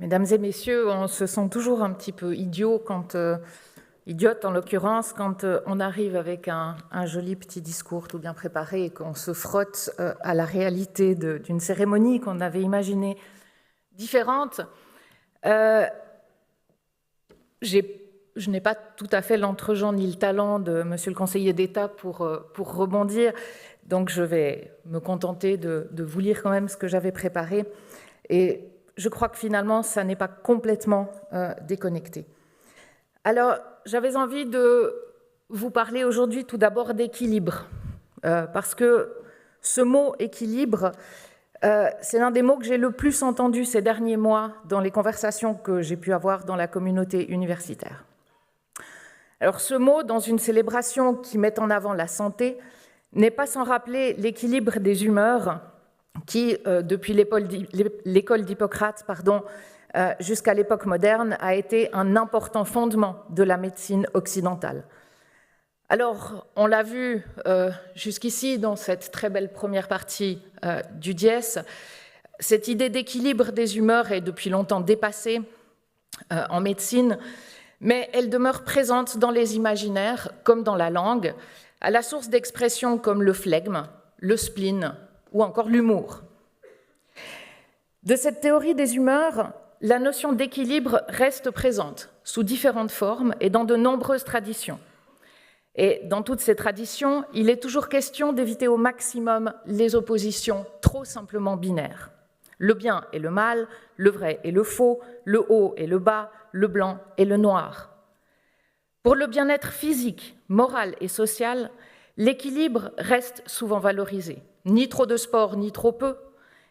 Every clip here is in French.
Mesdames et messieurs, on se sent toujours un petit peu idiot idiote en l'occurrence, quand on arrive avec un joli petit discours tout bien préparé et qu'on se frotte à la réalité d'une cérémonie qu'on avait imaginée différente. Je n'ai pas tout à fait l'entre-gens ni le talent de monsieur le conseiller d'État pour rebondir, donc je vais me contenter de vous lire quand même ce que j'avais préparé. Et je crois que finalement, ça n'est pas complètement déconnecté. Alors, j'avais envie de vous parler aujourd'hui tout d'abord d'équilibre, parce que ce mot équilibre, c'est l'un des mots que j'ai le plus entendu ces derniers mois dans les conversations que j'ai pu avoir dans la communauté universitaire. Alors, ce mot, dans une célébration qui met en avant la santé, n'est pas sans rappeler l'équilibre des humeurs qui, depuis l'école d'Hippocrate, jusqu'à l'époque moderne, a été un important fondement de la médecine occidentale. Alors, on l'a vu jusqu'ici dans cette très belle première partie du Dies, cette idée d'équilibre des humeurs est depuis longtemps dépassée en médecine, mais elle demeure présente dans les imaginaires comme dans la langue, à la source d'expressions comme le flegme, le spleen ou encore l'humour. De cette théorie des humeurs, la notion d'équilibre reste présente sous différentes formes et dans de nombreuses traditions. Et dans toutes ces traditions, il est toujours question d'éviter au maximum les oppositions trop simplement binaires. Le bien et le mal, le vrai et le faux, le haut et le bas, le blanc et le noir. Pour le bien-être physique, moral et social, l'équilibre reste souvent valorisé. Ni trop de sport, ni trop peu,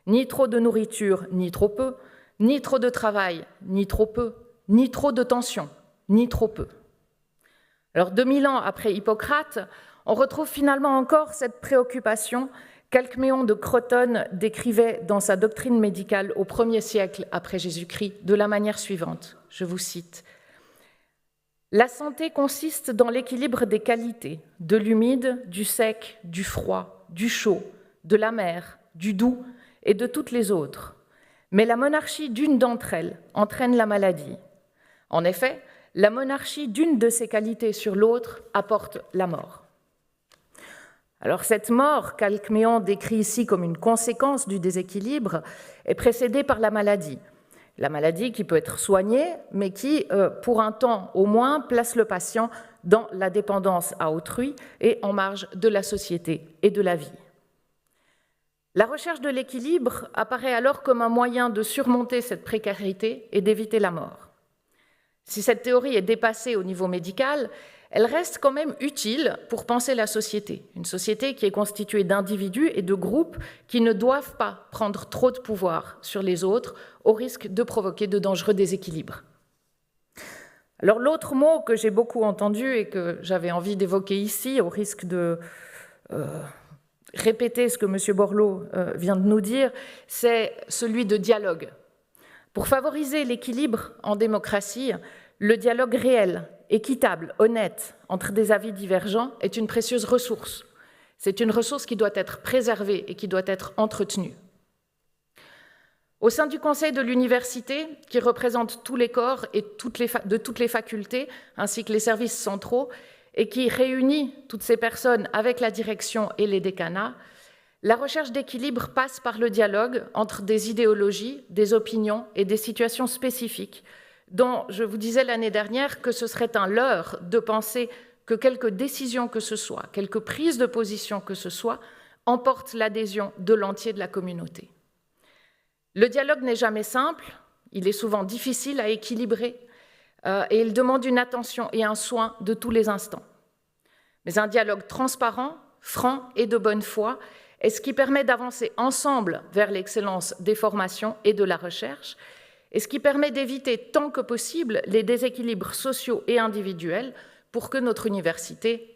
ni trop de nourriture, ni trop peu, ni trop de travail, ni trop peu, ni trop de tension, ni trop peu. Alors 2000 ans après Hippocrate, on retrouve finalement encore cette préoccupation qu'Alcméon de Crotone décrivait dans sa doctrine médicale au 1er siècle après Jésus-Christ de la manière suivante, je vous cite. La santé consiste dans l'équilibre des qualités, de l'humide, du sec, du froid, du chaud, de l'amer, du doux et de toutes les autres. Mais la monarchie d'une d'entre elles entraîne la maladie. En effet, la monarchie d'une de ces qualités sur l'autre apporte la mort. Alors cette mort qu'Alcméon décrit ici comme une conséquence du déséquilibre est précédée par la maladie. La maladie qui peut être soignée, mais qui, pour un temps au moins, place le patient dans la dépendance à autrui et en marge de la société et de la vie. La recherche de l'équilibre apparaît alors comme un moyen de surmonter cette précarité et d'éviter la mort. Si cette théorie est dépassée au niveau médical, elle reste quand même utile pour penser la société. Une société qui est constituée d'individus et de groupes qui ne doivent pas prendre trop de pouvoir sur les autres au risque de provoquer de dangereux déséquilibres. Alors l'autre mot que j'ai beaucoup entendu et que j'avais envie d'évoquer ici, au risque de répéter ce que M. Borloo vient de nous dire, c'est celui de dialogue. Pour favoriser l'équilibre en démocratie, le dialogue réel, équitable, honnête, entre des avis divergents est une précieuse ressource. C'est une ressource qui doit être préservée et qui doit être entretenue. Au sein du Conseil de l'université, qui représente tous les corps et de toutes les facultés, ainsi que les services centraux, et qui réunit toutes ces personnes avec la direction et les décanats, la recherche d'équilibre passe par le dialogue entre des idéologies, des opinions et des situations spécifiques, dont je vous disais l'année dernière que ce serait un leurre de penser que quelque décision que ce soit, quelque prise de position que ce soit, emporte l'adhésion de l'entier de la communauté. Le dialogue n'est jamais simple, il est souvent difficile à équilibrer et il demande une attention et un soin de tous les instants. Mais un dialogue transparent, franc et de bonne foi est ce qui permet d'avancer ensemble vers l'excellence des formations et de la recherche, et ce qui permet d'éviter tant que possible les déséquilibres sociaux et individuels pour que notre université,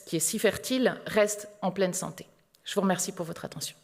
qui est si fertile, reste en pleine santé. Je vous remercie pour votre attention.